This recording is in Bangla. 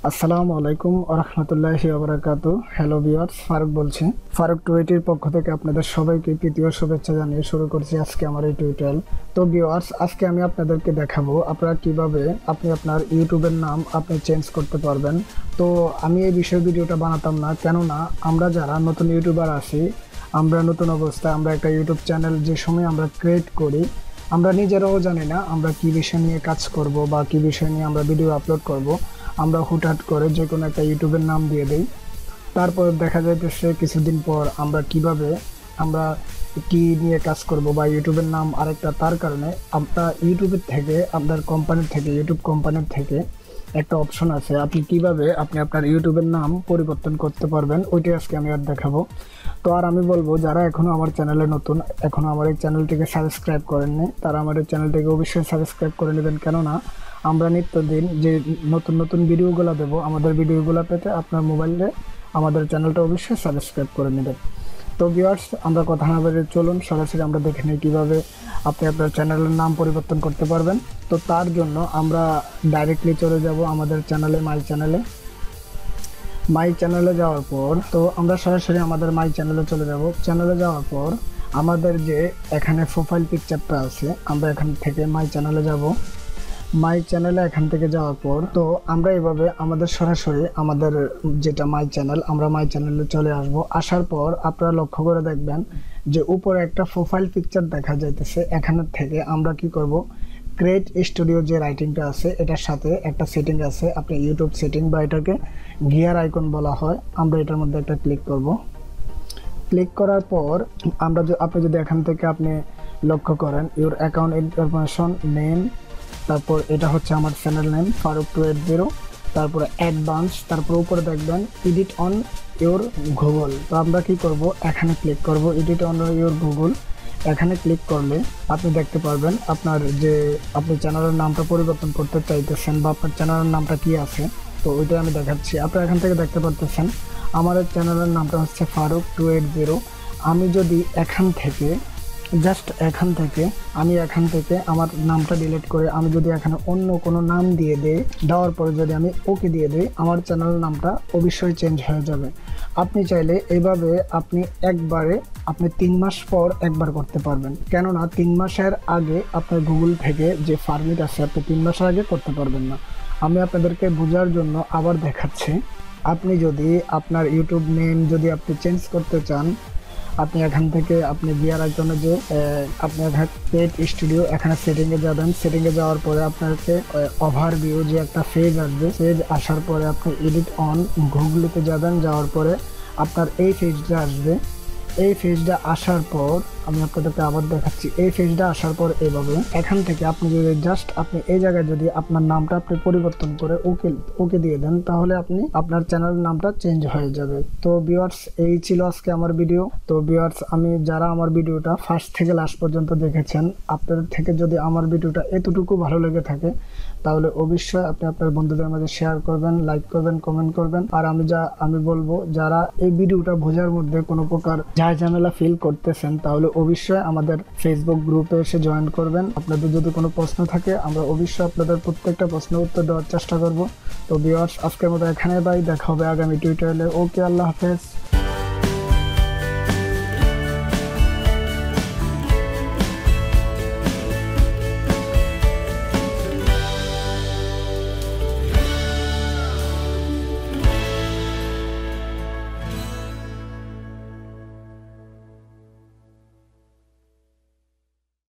আসসালামু আলাইকুম ওয়া রাহমাতুল্লাহি ওয়া বারাকাতুহু। হ্যালো ভিউয়ার্স, ফারুক বলছি। ফারুক টুইটির পক্ষ থেকে আপনাদের সবাইকে প্রীতি ও শুভেচ্ছা জানিয়ে শুরু করছি আজকে আমার এই টিউটোরিয়াল। তো ভিউয়ার্স, আজকে আমি আপনাদেরকে দেখাবো আপনারা কিভাবে আপনি আপনার ইউটিউবের নাম আপনি চেঞ্জ করতে পারবেন। তো আমি এই বিষয়ে ভিডিওটা বানাতাম না, কেননা আমরা যারা নতুন ইউটিউবার আছি, আমরা নতুন অবস্থায় আমরা একটা ইউটিউব চ্যানেল যে সময় আমরা ক্রিয়েট করি, আমরা নিজেরাও জানি না আমরা কি বিষয় নিয়ে কাজ করব বা কি বিষয় নিয়ে আমরা ভিডিও আপলোড করব। আমরা হুটহাট করে যে কোনো একটা ইউটিউবের নাম দিয়ে দিই, তারপর দেখা যাইতেছে কিছুদিন পর আমরা কিভাবে আমরা কি নিয়ে কাজ করব বা ইউটিউবের নাম আরেকটা। তার কারণে আমরা ইউটিউবের থেকে আপনার কোম্পানির থেকে ইউটিউব কোম্পানির থেকে একটা অপশন আছে, আপনি কিভাবে আপনি আপনার ইউটিউবের নাম পরিবর্তন করতে পারবেন, ওইটাই আজকে আমি আর দেখাবো। তো আর আমি বলবো যারা এখনও আমার চ্যানেলে নতুন, এখনও আমার এই চ্যানেলটিকে সাবস্ক্রাইব করেননি, তারা আমার এই চ্যানেলটিকে অবশ্যই সাবস্ক্রাইব করে নেবেন, কেননা আমরা নিত্যদিন যে নতুন নতুন ভিডিওগুলো দেবো, আমাদের ভিডিওগুলো পেতে আপনার মোবাইলে আমাদের চ্যানেলটা অবশ্যই সাবস্ক্রাইব করে নেবেন। তো ভিউয়ার্স, আমরা কথা না বলে চলুন সরাসরি আমরা দেখে নিই কীভাবে আপনি আপনার চ্যানেলের নাম পরিবর্তন করতে পারবেন। তো তার জন্য আমরা ডাইরেক্টলি চলে যাব আমাদের চ্যানেলে, মাই চ্যানেলে যাওয়ার পর তো আমরা সরাসরি আমাদের মাই চ্যানেলে চলে যাব। চ্যানেলে যাওয়ার পর আমাদের যে এখানে প্রোফাইল পিকচারটা আছে, আমরা এখান থেকে মাই চ্যানেলে যাব। মাই চ্যানেলে এখান থেকে যাওয়ার পর তো আমরা এভাবে আমাদের সরাসরি আমাদের যেটা মাই চ্যানেল, আমরা মাই চ্যানেলে চলে আসব। আসার পর আপনারা লক্ষ্য করে দেখবেন যে উপরে একটা প্রোফাইল পিকচার দেখা যাইতেছে। এখান থেকে আমরা কি করব, ক্রিয়েট স্টুডিও যে রাইটিংটা আছে এটার সাথে একটা সেটিং আছে, আপনি ইউটিউব সেটিং বা এটাকে গিয়ার আইকন বলা হয়, আমরা এটার মধ্যে একটা ক্লিক করব। ক্লিক করার পর আপনি যদি এখান থেকে আপনি লক্ষ্য করেন ইউর অ্যাকাউন্ট ইনফরমেশন নেম, তারপর এটা হচ্ছে আমার চ্যানেল নেম ফারুক 280, তারপরে অ্যাডভান্স, তারপর উপরে দেখবেন এডিট অন ইউর গুগল। তো আমরা কি করব, এখানে ক্লিক করব এডিট অন ইউর গুগল। এখানে ক্লিক করলে আপনি দেখতে পারবেন আপনার যে আপনি চ্যানেলের নামটা পরিবর্তন করতে চাইতেছেন বা আপনার চ্যানেলের নামটা কি আছে। তো ওইটাই আমি দেখাচ্ছি। আপনারা এখান থেকে দেখতে পারতেছেন আমার চ্যানেলের নামটা হচ্ছে ফারুক 280। আমি যদি এখান থেকে এখান থেকে আমার নামটা ডিলিট করে আমি যদি এখানে অন্য কোনো নাম দিয়ে দেওয়ার পরে যদি আমি ওকে দিয়ে দিই, আমার চ্যানেলের নামটা অবশ্যই চেঞ্জ হয়ে যাবে। আপনি চাইলে এইভাবে আপনি 3 মাস পর একবার করতে পারবেন, কেননা 3 মাসের আগে আপনার গুগল থেকে যে পারমিট আছে আপনি 3 মাসের আগে করতে পারবেন না। আমি আপনাদেরকে বোঝার জন্য আবার দেখাচ্ছি। আপনি যদি আপনার ইউটিউব নেম যদি আপনি চেঞ্জ করতে চান, আপনি এখান থেকে আপনি গিয়ার আইকনে যে আপনি ক্রিয়েট স্টুডিও এখানে সেটিংয়ে যাবেন। সেটিংয়ে যাওয়ার পরে আপনাকে ওভারভিউ যে একটা পেজ আসবে, পেজ আসার পরে আপনি এডিট অন গুগলিতে যাবেন। যাওয়ার পরে আপনার এই পেজটা আসবে। এই পেজটা আসার পর আমি আপনাদেরকে আবার দেখাচ্ছি। এই পেজটা আসার পর এইভাবে এখান থেকে আপনি যদি আপনি এই জায়গায় যদি আপনার নামটা আপনি পরিবর্তন করে ওকে দিয়ে দেন, তাহলে আপনি আপনার চ্যানেলের নামটা চেঞ্জ হয়ে যাবে। তো ভিউয়ার্স, এই ছিল আজকে আমার ভিডিও। তো ভিউয়ার্স, যারা আমার ভিডিওটা ফার্স্ট থেকে লাস্ট পর্যন্ত দেখেছেন, আপনাদের থেকে যদি আমার ভিডিওটা এতটুকু ভালো লেগে থাকে, তাহলে অবশ্যই আপনি আপনার বন্ধুদের মাঝে শেয়ার করবেন, লাইক করবেন, কমেন্ট করবেন। আর আমি বলবো যারা এই ভিডিওটা বোঝার মধ্যে কোনো প্রকার ঝামেলা ফিল করতেছেন, তাহলে অবশ্যই আমাদের ফেসবুক গ্রুপে এসে জয়েন করবেন। আপনাদের যদি কোনো প্রশ্ন থাকে, আমরা অবশ্যই আপনাদের প্রত্যেকটা প্রশ্নের উত্তর দেওয়ার চেষ্টা করব। তো ভিউয়ার্স, আজকের মতো এখানে বাই, দেখা হবে আগামী টিউটোরিয়ালে। ওকে, আল্লাহ হাফেজ।